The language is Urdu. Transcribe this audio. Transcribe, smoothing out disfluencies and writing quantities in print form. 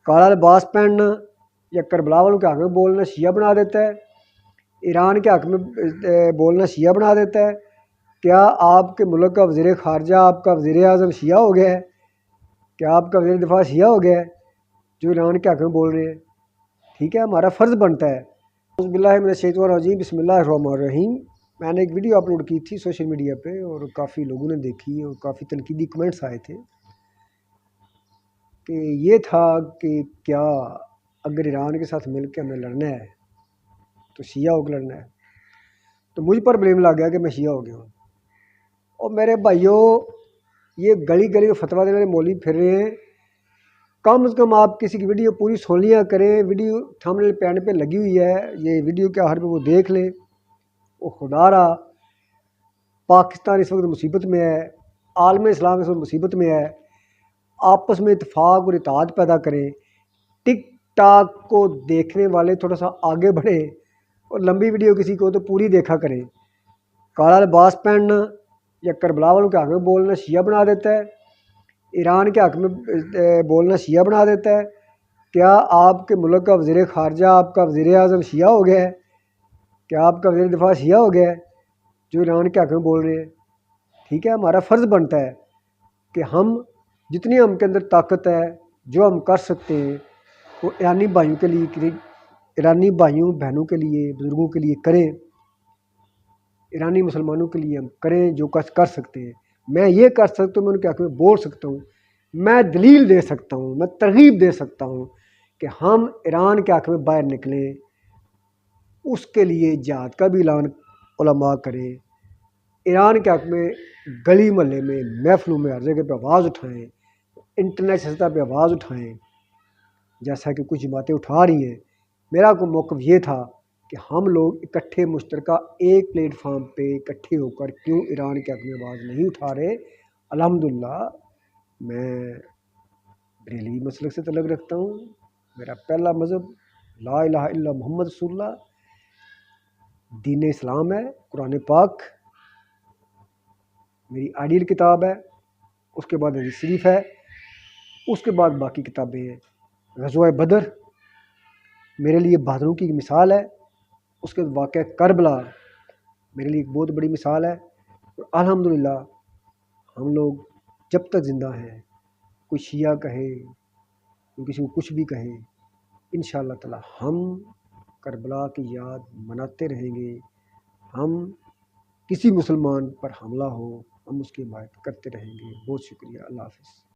کالا لباس پہننا یا کربلا والوں کے حق میں بولنا شیعہ بنا دیتا ہے، ایران کے حق میں بولنا شیعہ بنا دیتا ہے؟ کیا آپ کے ملک کا وزیر خارجہ، آپ کا وزیر اعظم شیعہ ہو گیا ہے؟ کیا آپ کا وزیر دفاع شیعہ ہو گیا ہے جو ایران کے حق میں بول رہے ہیں؟ ٹھیک ہے، ہمارا فرض بنتا ہے۔ اعوذ باللہ من الشیطان الرجیم، بسم اللہ الرحمن الرحیم۔ میں نے ایک ویڈیو اپلوڈ کی تھی سوشل میڈیا پہ اور کافی لوگوں نے دیکھی اور کافی تنقیدی کمنٹس آئے تھے کہ یہ تھا کہ کیا اگر ایران کے ساتھ مل کے ہمیں لڑنا ہے تو شیعہ ہو کے لڑنا ہے، تو مجھ پر بلیم لگ گیا کہ میں شیعہ ہو گیا ہوں۔ اور میرے بھائیوں، یہ گلی گلی میں فتویٰ دینے والے مولوی پھر رہے ہیں، کم از کم آپ کسی کی ویڈیو پوری سن لیا کریں۔ ویڈیو تھمبنیل پینڈ پہ لگی ہوئی ہے، یہ ویڈیو کے آخر پہ وہ دیکھ لیں۔ وہ خدا را پاکستان اس وقت مصیبت میں ہے، عالم اسلام اس وقت مصیبت میں ہے، آپس میں اتفاق اور اتحاد پیدا کریں۔ ٹک ٹاک کو دیکھنے والے تھوڑا سا آگے بڑھیں اور لمبی ویڈیو کسی کو تو پوری دیکھا کریں۔ کالا لباس پہننا یا کربلا والوں کے حق میں بولنا شیعہ بنا دیتا ہے، ایران کے حق میں بولنا شیعہ بنا دیتا ہے؟ کیا آپ کے ملک کا وزیر خارجہ، آپ کا وزیر اعظم شیعہ ہو گیا ہے؟ کیا آپ کا وزیر دفاع شیعہ ہو گیا ہے جو ایران کے حق میں بول رہے ہیں؟ ٹھیک ہے، ہمارا فرض بنتا ہے کہ ہم جتنی ہم کے اندر طاقت ہے، جو ہم کر سکتے ہیں، وہ ایرانی بھائیوں کے لیے، ایرانی بھائیوں بہنوں کے لیے، بزرگوں کے لیے کریں، ایرانی مسلمانوں کے لیے ہم کریں جو کچھ کر سکتے ہیں۔ میں یہ کر سکتا ہوں، میں ان کے حق میں بول سکتا ہوں، میں دلیل دے سکتا ہوں، میں ترغیب دے سکتا ہوں کہ ہم ایران کے حق میں باہر نکلیں، اس کے لیے جہاد کا بھی اعلان علماء کریں، ایران کے حق میں گلی محلے میں، محفلوں میں، ہر جگہ پہ آواز اٹھائیں، انٹرنیشنل سطح پہ آواز اٹھائیں، جیسا کہ کچھ باتیں اٹھا رہی ہیں۔ میرا کو موقف یہ تھا کہ ہم لوگ اکٹھے مشترکہ ایک پلیٹ فارم پہ اکٹھے ہو کر کیوں ایران کے حق میں آواز نہیں اٹھا رہے؟ الحمدللہ میں بریلوی مسلک سے تعلق رکھتا ہوں، میرا پہلا مذہب لا الہ الا محمد رسول اللہ، دین اسلام ہے، قرآن پاک میری آئیڈیل کتاب ہے، اس کے بعد حدیث شریف ہے، اس کے بعد باقی کتابیں ہیں۔ غزوہ بدر میرے لیے بہادروں کی مثال ہے، اس کے بعد واقعہ کربلا میرے لیے ایک بہت بڑی مثال ہے۔ اور الحمدللہ ہم لوگ جب تک زندہ ہیں، کوئی شیعہ کہے، کوئی کسی کو کچھ بھی کہے، انشاءاللہ تعالی ہم کربلا کی یاد مناتے رہیں گے۔ ہم کسی مسلمان پر حملہ ہو، ہم اس کی حمایت کرتے رہیں گے۔ بہت شکریہ، اللہ حافظ۔